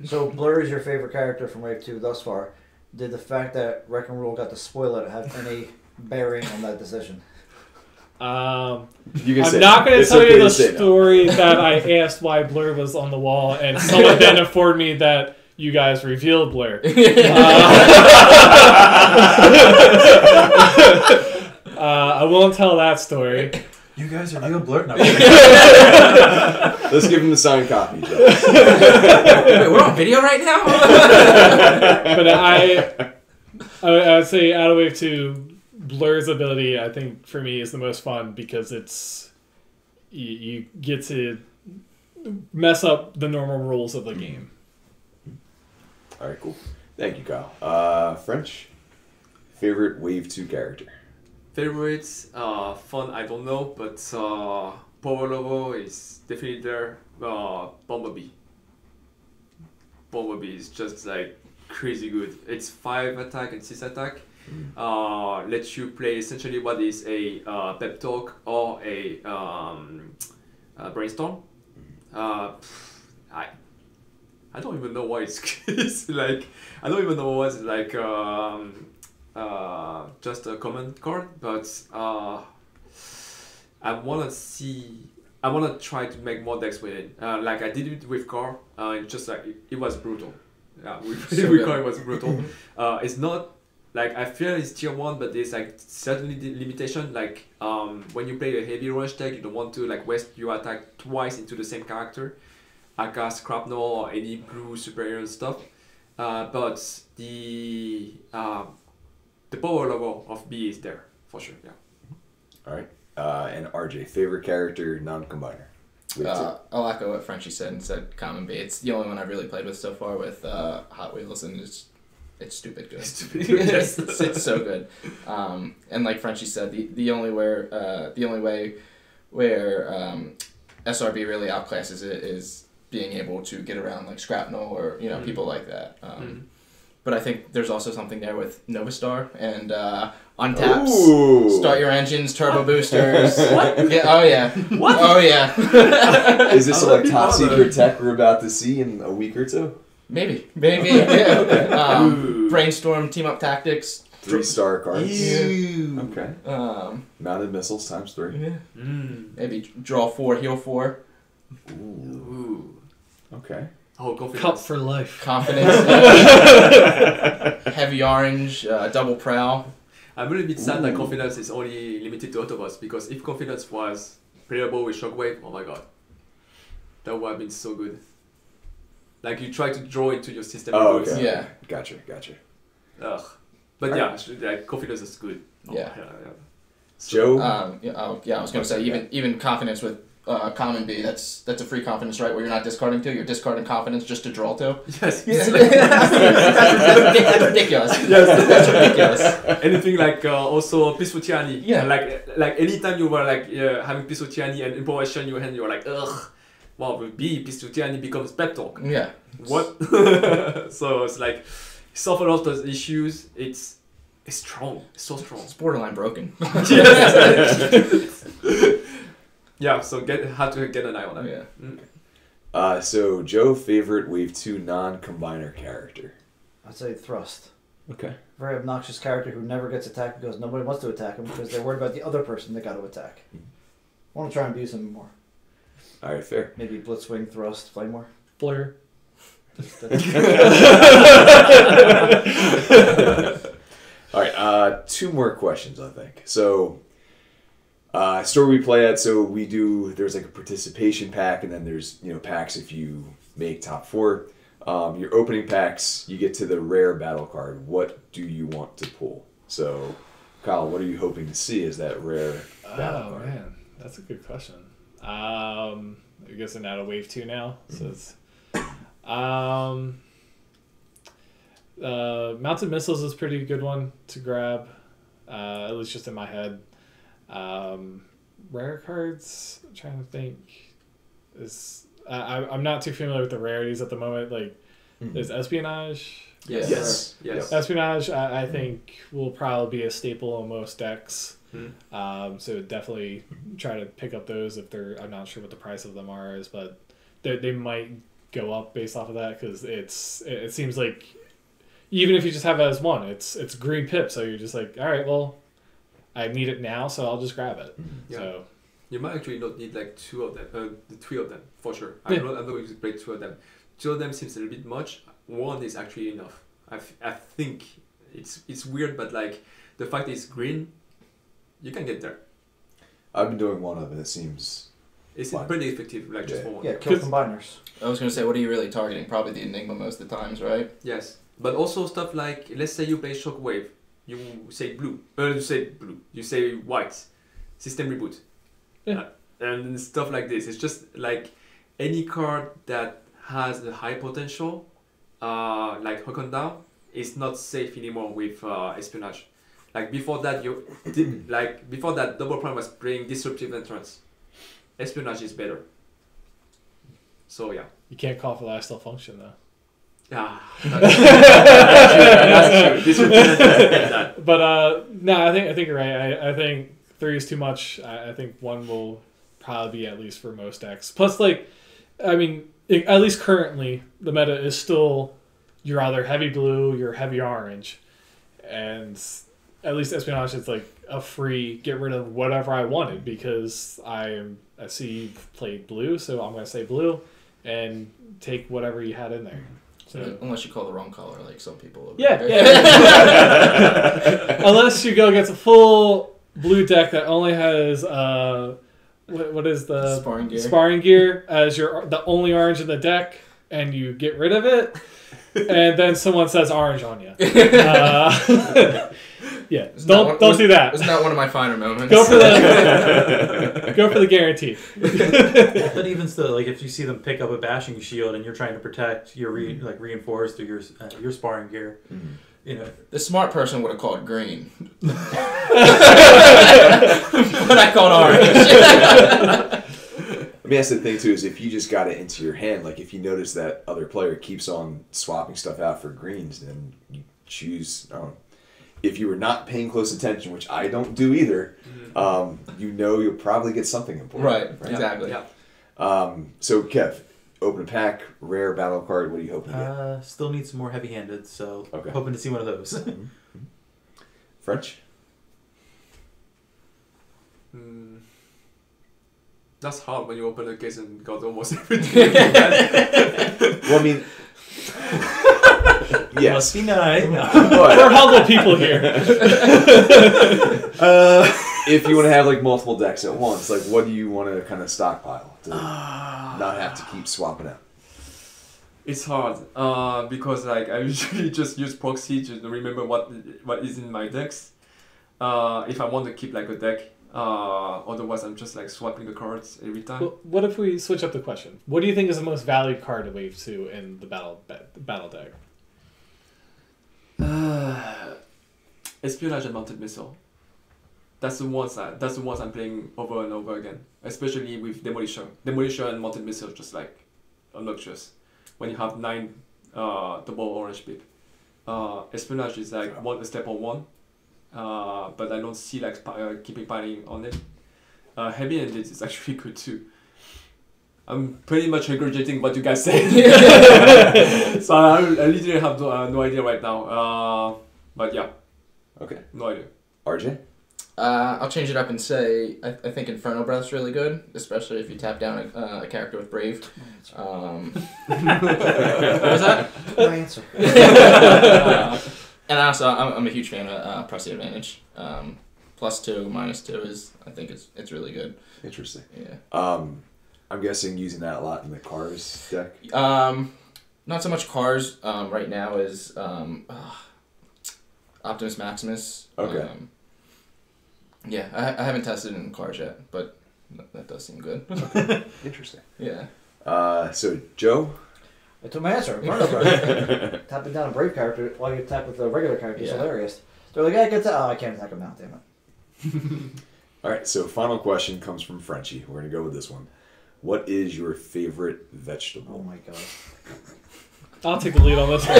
So Blur is your favorite character from Wave 2 thus far. Did the fact that Wreck and Rule got to spoil it have any bearing on that decision? I'm not going to tell you the story that I asked why Blur was on the wall, and someone then informed me that you guys revealed Blur. I won't tell that story. You guys are real Blur? No. Let's give him the signed copy, Joe. Wait, we're on video right now? But I would say out of Wave 2, Blur's ability, I think, for me, is the most fun, because it's you get to mess up the normal rules of the game. All right, cool. Thank you, Kyle. French, favorite Wave 2 character? Favorites, fun, I don't know, but power level is definitely there. Bumblebee. Power B is just like crazy good. It's 5 attack and 6 attack. Lets you play essentially what is a pep talk or a brainstorm. I don't even know why it's like I don't even know why it's like just a command card, but I wanna try to make more decks with it. Like I did it with Car. It's just like it was brutal. Yeah, with Car it was brutal. It's not like I feel it's tier 1, but there's like certainly the limitation. Like when you play a heavy rush deck, you don't want to like waste your attack twice into the same character. Aka, Scrapnel, or any blue superior stuff. But the power level of B is there for sure. Yeah. All right. And RJ, favorite character, non-combiner. I'll echo what Frenchie said and said Common B. It's the only one I've really played with so far with Hot Wheels, and it's stupid good. It's so good. And like Frenchie said, the only way where SRB really outclasses it is being able to get around like Scrapnel or people like that. But I think there's also something there with Novastar and untaps, start your engines, turbo boosters. What? Yeah, oh yeah. What? Oh yeah. Is this like top secret tech we're about to see in a week or two? Maybe. Yeah. Brainstorm, team up tactics. 3-star cards. Yeah. Okay. Mounted missiles times 3. Yeah. Maybe draw 4, heal 4. Ooh. Okay. Oh, confidence. Cup for life. Confidence. Heavy orange, double prowl. I'm really a bit sad that confidence is only limited to Autobots, because if confidence was playable with Shockwave, oh my god, that would have been so good. Like you try to draw into your system. Oh, okay. Yeah. Gotcha. Ugh. But like confidence is good. Yeah. Joe. I was gonna say even confidence with common B. That's a free confidence, right? Where you're not discarding 2, you're discarding confidence just to draw 2. Yes. That's ridiculous. Yes. That's ridiculous. Anything like also Peaceful Tyranny. Yeah. Like anytime you were like having Peaceful Tyranny and Improvisation in your hand, you were like, ugh. Well, with B, Peaceful Tyranny becomes pep talk. Yeah. What? So it's like solve a lot of those issues. It's strong. It's so strong. It's borderline broken. Yeah. So have to get an eye on that. Yeah. So Joe, favorite Wave 2 non-combiner character. I'd say Thrust. Okay. Very obnoxious character who never gets attacked because nobody wants to attack him because they're worried about the other person they got to attack. I want to try and abuse him more. All right, fair. Maybe Blitzwing, Thrust, Flamewar. Blur. All right, 2 more questions, I think. So, store we play at, so there's like a participation pack, and then there's, packs if you make top 4. Your opening packs, you get to the rare battle card. What do you want to pull? So, Kyle, what are you hoping to see as that rare battle card? Oh, man. That's a good question. I guess I'm out of Wave 2 now. So it's... Mounted Missiles is a pretty good one to grab, at least just in my head. Rare cards, I'm trying to think. I'm not too familiar with the rarities at the moment. Like, there's Espionage. Yes. Espionage, I think, will probably be a staple in most decks. So definitely try to pick up those if they're. I'm not sure what the price of them is, but they might go up based off of that because it seems like even if you just have it as 1, it's green pip, so you're just like, all right, well, I need it now, so I'll just grab it. Yeah. So you might actually not need like 2 of them, 3 of them for sure. I know if you play 2 of them. 2 of them seems a little bit much. 1 is actually enough. I think it's weird, but like the fact that it's green, you can get there. I've been doing 1 of it. It seems. It's pretty effective, like just for 1. Yeah, kill combiners. I was gonna say, what are you really targeting? Probably the Enigma most of the times, right? Yes, but also stuff like, let's say you play Shockwave, you say blue, you say white, system reboot, and stuff like this. It's just like any card that has a high potential, like Hookon Down, is not safe anymore with Espionage. Like before that, Double Prime was playing Disruptive Entrance. Espionage is better. So yeah. you can't call for lifestyle function though. Yeah. That's true. This would be that. But no, I think you're right. I think 3 is too much. I think 1 will probably be at least for most decks. Plus, like, I mean, at least currently, the meta is still you're either heavy blue, you're heavy orange, and at least Espionage is like a free get rid of whatever I wanted because I see you've played blue, so I'm gonna say blue and take whatever you had in there. So unless you call the wrong color, like some people. Over yeah. Unless you go against a full blue deck that only has what is the sparring gear as the only orange in the deck, and you get rid of it, and then someone says orange on you. Yeah, don't do that. Isn't that one of my finer moments? Go for the guarantee. But even still, like if you see them pick up a bashing shield and you're trying to protect your reinforced or your sparring gear, you know, the smart person would have called green, but I called orange. I mean, that's the thing too, is if you just got it into your hand, like if you notice that other player keeps on swapping stuff out for greens, then you choose. If you were not paying close attention, which I don't do either, you know you'll probably get something important. Right? Exactly. Yeah. So Kev, open a pack, rare battle card. What are you hoping to get? Still need some more heavy-handed, so okay. Hoping to see one of those. French? That's hard when you open the case and got almost everything. Well, I mean, yes. Must be nice. We're humble people here. If you want to have like multiple decks at once, like what do you want to kind of stockpile to not have to keep swapping out? It's hard because like I usually just use proxy to remember what is in my decks. If I want to keep like a deck, otherwise I'm just like swapping the cards every time. Well, what if we switch up the question? What do you think is the most valued card to wave to in the battle deck? Espionage and mounted missile. That's the ones I'm playing over and over again. Especially with demolition. Demolition and mounted missile just like obnoxious. When you have 9 double orange pip. Espionage is like a step on 1. But I don't see like keeping piling on it. Heavy-handed is actually good too. I'm pretty much regurgitating what you guys said. So I literally have no idea right now. But yeah. Okay. No idea. RJ? I'll change it up and say I think Inferno Breath's really good, especially if you tap down a character with Brave. What was that? No answer. And also, I'm a huge fan of Pressing Advantage. +2, -2 is, I think it's really good. Interesting. Yeah. I'm guessing using that a lot in the cars deck. Not so much cars. Right now is Optimus Maximus. Okay. Yeah, I haven't tested it in cars yet, but that does seem good. Interesting. Yeah. So Joe? I took my answer. Tapping down a brave character while you tap with a regular character is hilarious. They're like, I can't attack him now, damn it. All right, so final question comes from Frenchie. We're going to go with this one. What is your favorite vegetable? Oh my god. I'll take the lead on this one.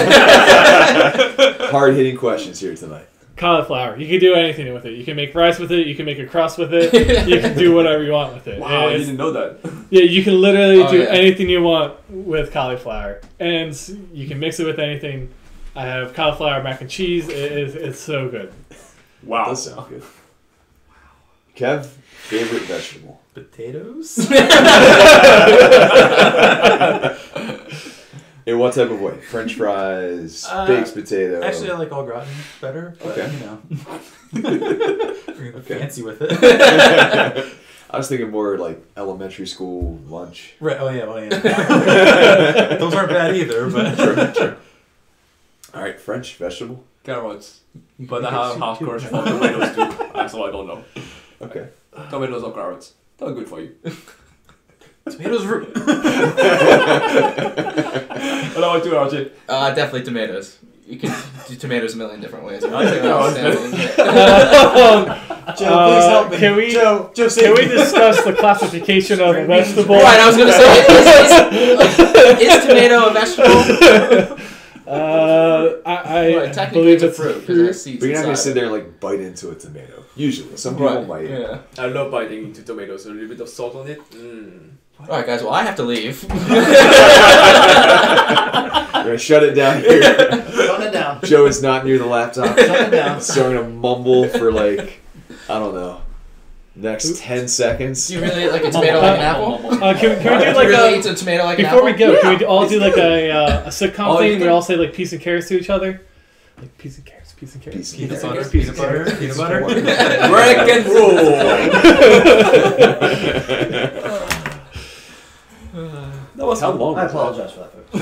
Hard-hitting questions here tonight. Cauliflower. You can do anything with it. You can make rice with it. You can make a crust with it. You can do whatever you want with it. Wow, I didn't know that. Yeah, you can literally do anything you want with cauliflower. And you can mix it with anything. I have cauliflower mac and cheese. It's so good. Wow. That does sound good. Kev, favorite vegetable? Potatoes? In what type of way? French fries, baked potato? Actually, I like au gratin better, but okay. you know. Fancy with it. I was thinking more like elementary school lunch. Right, oh yeah. Those aren't bad either, but... True. All right, French vegetable? Carrots. But I have half course for tomatoes too, so I don't know. Okay. Tomatoes or carrots. They're good for you. Tomatoes root. What about you, RJ? Definitely tomatoes. You can do tomatoes a million different ways. Joe, please help me. Can we discuss the classification of a vegetable? Right, I was going to say, is tomato a vegetable? I Well, technically believe it's a fruit because it has seeds But you're not gonna inside sit it. there and like bite into a tomato. Usually, some people Right, might. yeah. I love biting into tomatoes. A little bit of salt on it. All right, guys. Well, I have to leave. We're gonna shut it down here. Shut it down. Joe is not near the laptop. Shut it down. So I'm gonna mumble for like, I don't know, next 10 seconds. Do you really eat like a tomato like an apple? Can we do Do you like really a eat a tomato like an before we apple? go? Can we all do like a sitcom Oh, you thing? We can- all say like peas and carrots to each other. Like peas and carrots, peas and carrots. Peas and Peanut carrots. butter, peanut butter, peanut butter. Break and roll. That was How long? I was that? apologize for that. Folks.